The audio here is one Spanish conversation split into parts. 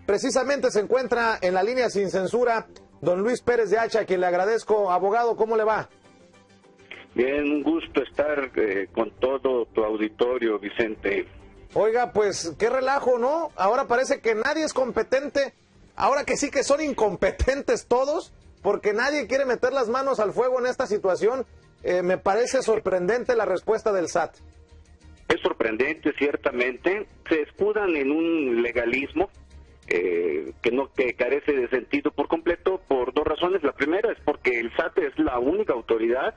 Precisamente se encuentra en la línea sin censura don Luis Pérez de Hacha, a quien le agradezco. Abogado, ¿cómo le va? Bien, un gusto estar con todo tu auditorio, Vicente. Oiga, pues qué relajo, ¿no? Ahora parece que nadie es competente. Ahora que sí que son incompetentes todos, porque nadie quiere meter las manos al fuego en esta situación. Me parece sorprendente la respuesta del SAT. Es sorprendente, ciertamente. Se escudan en un legalismo que carece de sentido por completo por dos razones. La primera es porque el SAT es la única autoridad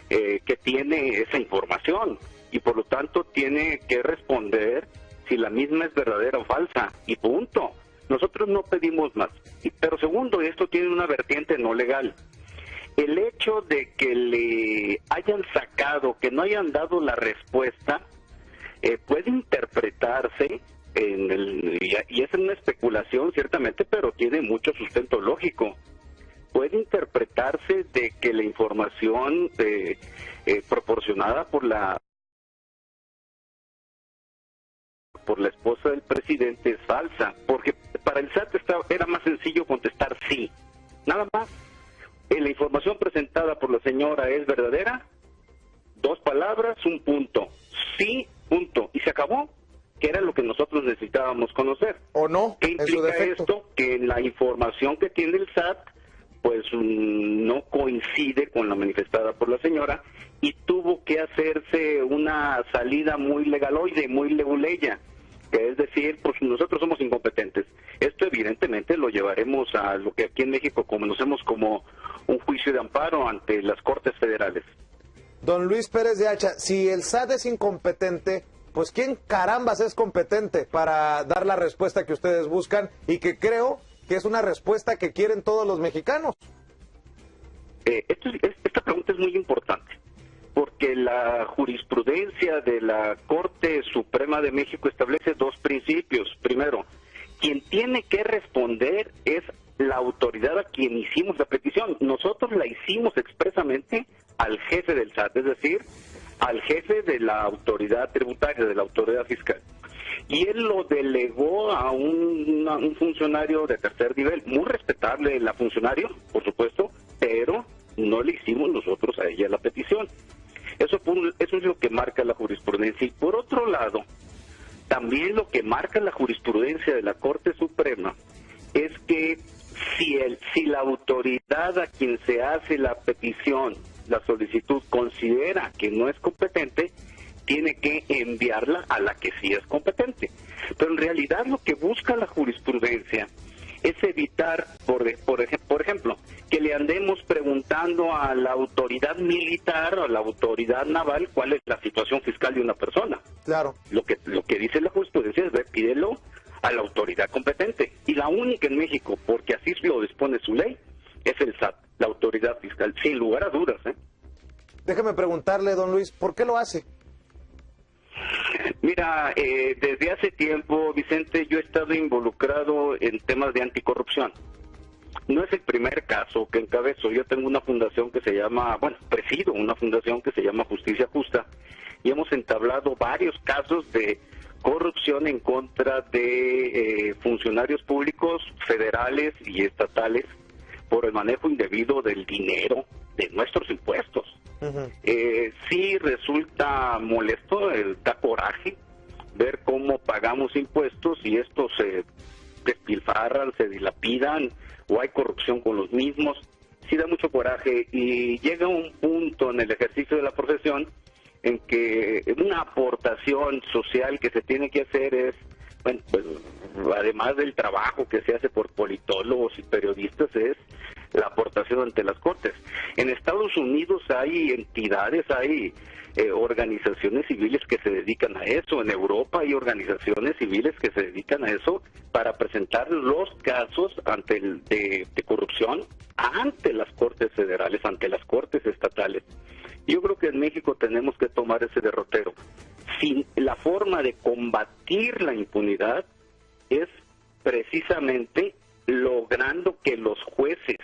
que tiene esa información y por lo tanto tiene que responder si la misma es verdadera o falsa, y punto. Nosotros no pedimos más. Pero segundo, esto tiene una vertiente no legal. El hecho de que le hayan sacado, que no hayan dado la respuesta, puede interpretarse y es una especulación ciertamente, pero tiene mucho sustento lógico. Puede interpretarse de que la información proporcionada por la esposa del presidente es falsa, porque para el SAT era más sencillo contestar sí, nada más. La información presentada por la señora es verdadera, 2 palabras, un punto, sí, punto, y se acabó, que era lo que nosotros necesitábamos conocer. ¿O no? ¿Qué implica esto? Que la información que tiene el SAT pues no coincide con la manifestada por la señora y tuvo que hacerse una salida muy legaloide, muy leguleya, que es decir, pues nosotros somos incompetentes. Esto evidentemente lo llevaremos a lo que aquí en México conocemos como un juicio de amparo ante las Cortes Federales. Don Luis Pérez de Hacha, si el SAT es incompetente, pues ¿quién carambas es competente para dar la respuesta que ustedes buscan y que creo que es una respuesta que quieren todos los mexicanos? Esta pregunta es muy importante, porque la jurisprudencia de la Corte Suprema de México establece 2 principios. Primero, quien tiene que responder es la autoridad a quien hicimos la petición. Nosotros la hicimos expresamente al jefe del SAT, es decir, al jefe de la autoridad tributaria, de la autoridad fiscal. Y él lo delegó a un funcionario de tercer nivel, muy respetable la funcionario, por supuesto, pero no le hicimos nosotros a ella la petición. Eso es lo que marca la jurisprudencia. Y por otro lado, también lo que marca la jurisprudencia de la Corte Suprema es que si la autoridad a quien se hace la petición, la solicitud, considera que no es competente, tiene que enviarla a la que sí es competente. Pero en realidad lo que busca la jurisprudencia es evitar, por ejemplo, que le andemos preguntando a la autoridad militar o a la autoridad naval cuál es la situación fiscal de una persona. Claro. Lo que dice la jurisprudencia es pídelo a la autoridad competente. Y la única en México, porque así lo dispone su ley, es el SAT, la autoridad fiscal, sin lugar a dudas. Déjeme preguntarle, don Luis, ¿por qué lo hace? Mira, desde hace tiempo, Vicente, yo he estado involucrado en temas de anticorrupción. No es el primer caso que encabezo. Yo tengo una fundación que se llama, presido una fundación que se llama Justicia Justa, y hemos entablado varios casos de corrupción en contra de funcionarios públicos federales y estatales por el manejo indebido del dinero de nuestros impuestos. Sí resulta molesto, da coraje ver cómo pagamos impuestos y estos se despilfarran, se dilapidan o hay corrupción con los mismos. Sí da mucho coraje y llega un punto en el ejercicio de la profesión en que una aportación social que se tiene que hacer es, pues, además del trabajo que se hace por politólogos y periodistas, es la aportación ante las Cortes. En Estados Unidos hay entidades, hay organizaciones civiles que se dedican a eso. En Europa hay organizaciones civiles que se dedican a eso para presentar los casos de corrupción ante las Cortes federales, ante las Cortes estatales. Yo creo que en México tenemos que tomar ese derrotero. La forma de combatir la impunidad es precisamente logrando que los jueces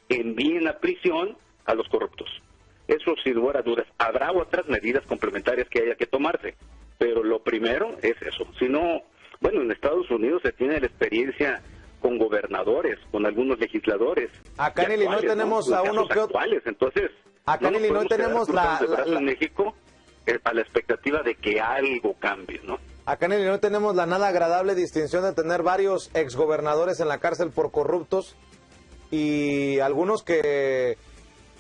envíen a prisión a los corruptos. Eso sin lugar a dudas. Habrá otras medidas complementarias que haya que tomarse, pero lo primero es eso. Si no, Bueno, en Estados Unidos se tiene la experiencia con gobernadores, con algunos legisladores. Acá en Illinois tenemos a uno que otro. Entonces, acá en Illinois tenemos en México a la expectativa de que algo cambie, ¿no? Acá en Illinois tenemos la nada agradable distinción de tener varios exgobernadores en la cárcel por corruptos y algunos que,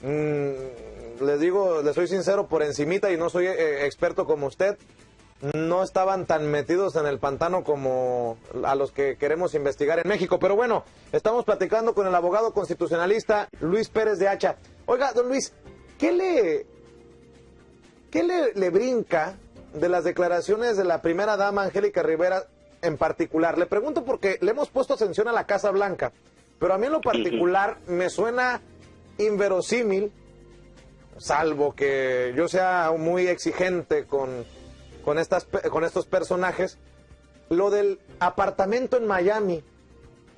les digo, les soy sincero, por encimita y no soy experto como usted, no estaban tan metidos en el pantano como a los que queremos investigar en México. Pero bueno, estamos platicando con el abogado constitucionalista Luis Pérez de Hacha. Oiga, don Luis, ¿qué le brinca de las declaraciones de la primera dama Angélica Rivera en particular? Le pregunto porque le hemos puesto atención a la Casa Blanca, pero a mí en lo particular me suena inverosímil, salvo que yo sea muy exigente con estos personajes, lo del apartamento en Miami.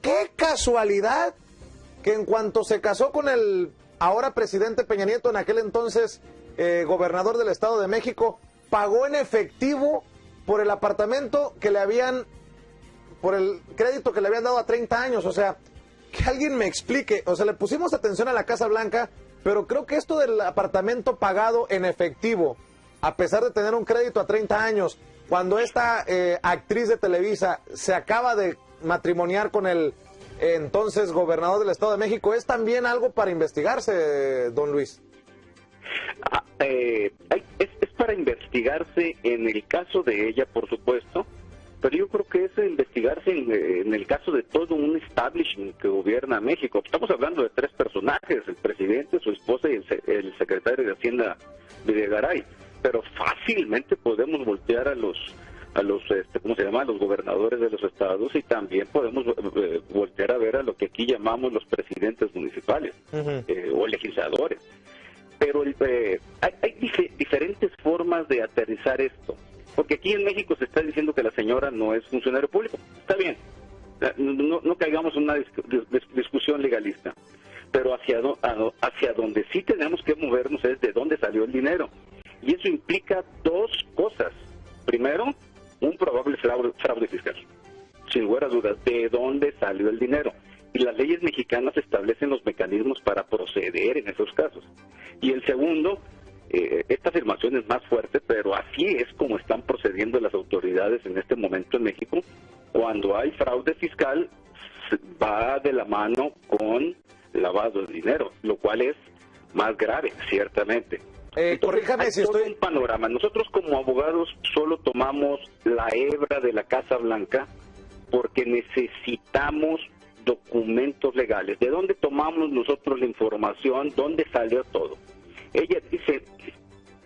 ¡Qué casualidad que en cuanto se casó con el ahora presidente Peña Nieto, en aquel entonces gobernador del Estado de México, pagó en efectivo por el apartamento por el crédito que le habían dado a 30 años? O sea, que alguien me explique. O sea, le pusimos atención a la Casa Blanca, pero creo que esto del apartamento pagado en efectivo, a pesar de tener un crédito a 30 años, cuando esta actriz de Televisa se acaba de matrimoniar con el entonces gobernador del Estado de México, ¿es también algo para investigarse, don Luis? Es para investigarse en el caso de ella, por supuesto, pero yo creo que es investigarse en el caso de todo un establishment que gobierna México. Estamos hablando de tres personajes: el presidente, su esposa y el secretario de Hacienda, Videgaray. Pero fácilmente podemos voltear a los ¿cómo se llama?, a los gobernadores de los estados, y también podemos voltear a ver a lo que aquí llamamos los presidentes municipales o legisladores. Pero hay diferentes formas de aterrizar esto, porque aquí en México se está diciendo que la señora no es funcionario público. Está bien, no caigamos en una discusión legalista, pero hacia donde sí tenemos que movernos es de dónde salió el dinero. Y eso implica dos cosas. Primero, un probable fraude fiscal. Sin lugar a dudas, ¿de dónde salió el dinero? Y las leyes mexicanas establecen los mecanismos para proceder en esos casos. Y el segundo, esta afirmación es más fuerte, pero así es como están procediendo las autoridades en este momento en México. Cuando hay fraude fiscal, va de la mano con lavado de dinero, lo cual es más grave, ciertamente. Corríjame si estoy... un panorama. Nosotros como abogados solo tomamos la hebra de la Casa Blanca porque necesitamos documentos legales. ¿De dónde tomamos nosotros la información? ¿Dónde salió todo? Ella dice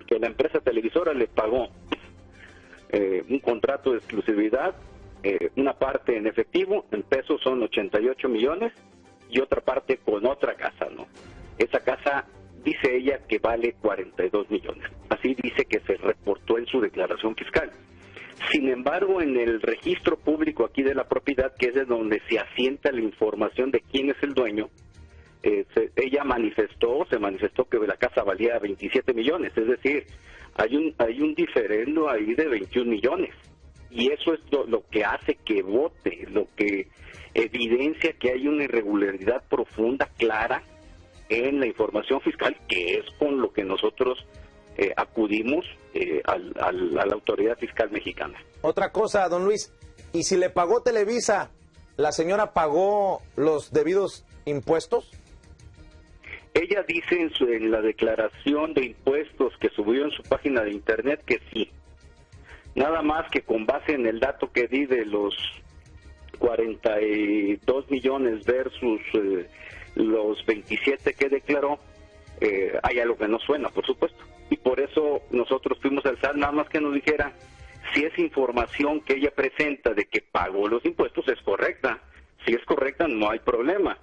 que la empresa televisora le pagó un contrato de exclusividad, una parte en efectivo, en pesos son 88 millones, y otra parte con otra casa, ¿no? Esa casa, dice ella, que vale 42 millones. Así dice que se reportó en su declaración fiscal. Sin embargo, en el registro público aquí de la propiedad, que es de donde se asienta la información de quién es el dueño, ella se manifestó que la casa valía 27 millones. Es decir, hay un diferendo ahí de 21 millones. Y eso es lo que hace que vote, lo que evidencia que hay una irregularidad profunda, clara, en la información fiscal, que es con lo que nosotros acudimos a la autoridad fiscal mexicana. Otra cosa, don Luis, ¿y si le pagó Televisa, la señora pagó los debidos impuestos? Ella dice en la declaración de impuestos que subió en su página de internet que sí. Nada más que con base en el dato que di de los 42 millones versus los 27 que declaró, hay algo que no suena, por supuesto. Y por eso nosotros fuimos al SAT, nada más que nos dijera si esa información que ella presenta de que pagó los impuestos es correcta. Si es correcta, no hay problema.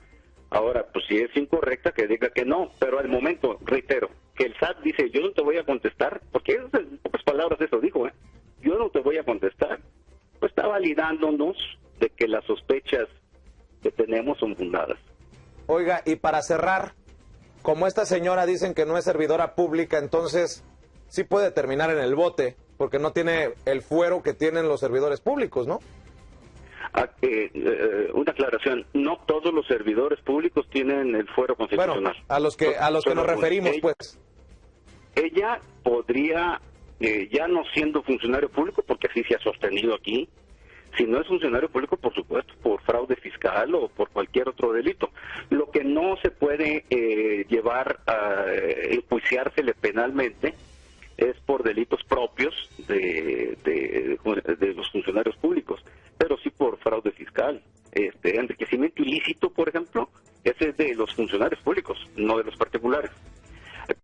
Ahora, pues si es incorrecta, que diga que no. Pero al momento, reitero, que el SAT dice, yo no te voy a contestar, porque en pocas palabras eso dijo, yo no te voy a contestar, pues está validándonos de que las sospechas que tenemos son fundadas. Oiga, y para cerrar, como esta señora dicen que no es servidora pública, entonces sí puede terminar en el bote, porque no tiene el fuero que tienen los servidores públicos, ¿no? Una aclaración, no todos los servidores públicos tienen el fuero constitucional. Bueno, a los que nos referimos, pues. Ella podría, ya no siendo funcionario público, porque así se ha sostenido aquí, si no es funcionario público, por supuesto, por fraude fiscal o por cualquier otro delito. Lo que no se puede llevar a enjuiciársele penalmente es por delitos propios de los funcionarios públicos, pero sí por fraude fiscal. Enriquecimiento ilícito, por ejemplo, ese es de los funcionarios públicos, no de los particulares.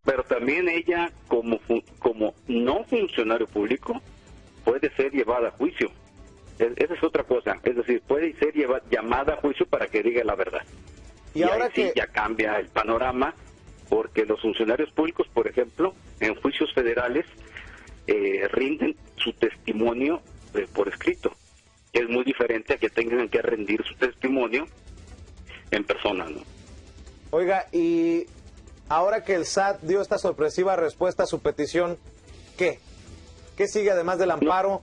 Pero también ella, como no funcionario público, puede ser llevada a juicio. Esa es otra cosa, es decir, puede ser llamada a juicio para que diga la verdad. Y ahora sí ya cambia el panorama, porque los funcionarios públicos, por ejemplo, en juicios federales, rinden su testimonio por escrito. Es muy diferente a que tengan que rendir su testimonio en persona, ¿no? Oiga, y ahora que el SAT dio esta sorpresiva respuesta a su petición, ¿qué? ¿Qué sigue además del amparo?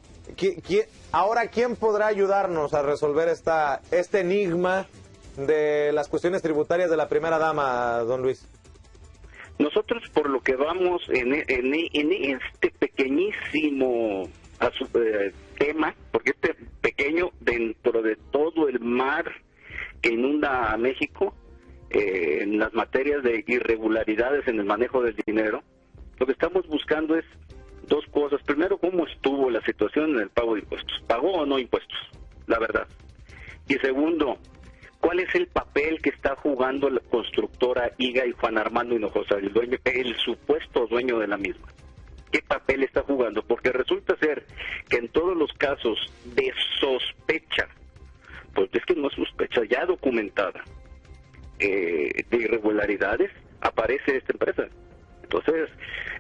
Ahora, ¿quién podrá ayudarnos a resolver este enigma de las cuestiones tributarias de la primera dama, don Luis? Nosotros, por lo que vamos en este pequeñísimo tema, porque este pequeño dentro de todo el mar que inunda a México, en las materias de irregularidades en el manejo del dinero, lo que estamos buscando es dos cosas. Primero, cómo estuvo la situación en el pago de impuestos. ¿Pagó o no impuestos? La verdad. Y segundo, ¿cuál es el papel que está jugando la constructora IGA y Juan Armando Hinojosa, el supuesto dueño de la misma? ¿Qué papel está jugando? Porque resulta ser que en todos los casos de sospecha, pues es que no es sospecha, ya documentada, de irregularidades, aparece esta empresa. Entonces,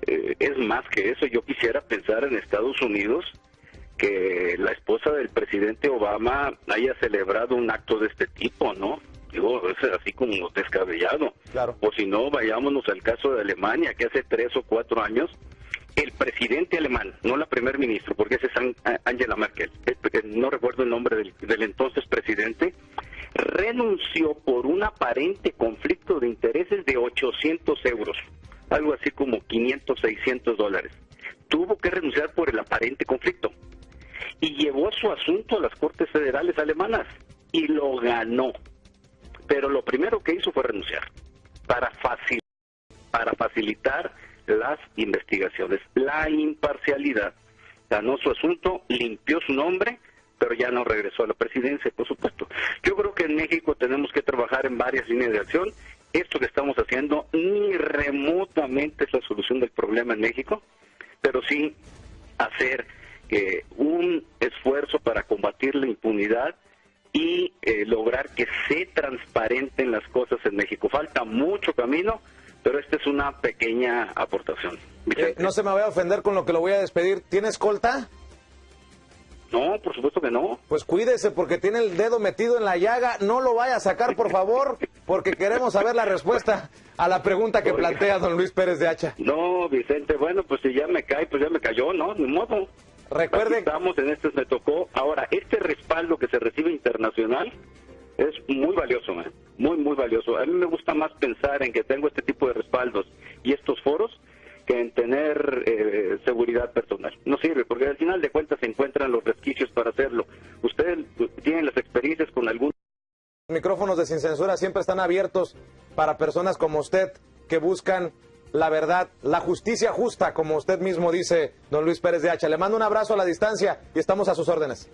es más que eso. Yo quisiera pensar en Estados Unidos que la esposa del presidente Obama haya celebrado un acto de este tipo, ¿no? Digo, es así como descabellado. Claro. O si no, vayámonos al caso de Alemania, que hace 3 o 4 años, el presidente alemán, no la primer ministro, porque ese es Angela Merkel, no recuerdo el nombre del entonces presidente, renunció por un aparente conflicto de intereses de 800 euros, algo así como 500, 600 dólares. Tuvo que renunciar por el aparente conflicto y llevó su asunto a las Cortes Federales alemanas y lo ganó. Pero lo primero que hizo fue renunciar para facilitar las investigaciones. La imparcialidad. Ganó su asunto, limpió su nombre, pero ya no regresó a la presidencia, por supuesto. Yo creo que en México tenemos que trabajar en varias líneas de acción. Esto que estamos haciendo ni remotamente es la solución del problema en México, pero sí hacer un esfuerzo para combatir la impunidad y lograr que se transparenten las cosas en México. Falta mucho camino, pero esta es una pequeña aportación. No se me vaya a ofender con lo que lo voy a despedir. ¿Tiene escolta? No, por supuesto que no. Pues cuídese porque tiene el dedo metido en la llaga. No lo vaya a sacar, por favor, porque queremos saber la respuesta a la pregunta que plantea don Luis Pérez de Hacha. No, Vicente, bueno, pues si ya me cae, pues ya me cayó, ¿no? Ni modo. Recuerde. Aquí estamos, en me tocó. Ahora, este respaldo que se recibe internacional es muy valioso, muy, muy valioso. A mí me gusta más pensar en que tengo este tipo de respaldos y estos foros que en tener seguridad personal. No sirve, porque al final de cuentas se encuentran los resquicios para hacerlo. Ustedes tienen las experiencias con algún... Los micrófonos de Sin Censura siempre están abiertos para personas como usted que buscan la verdad, la justicia justa, como usted mismo dice, don Luis Pérez de Hacha. Le mando un abrazo a la distancia y estamos a sus órdenes.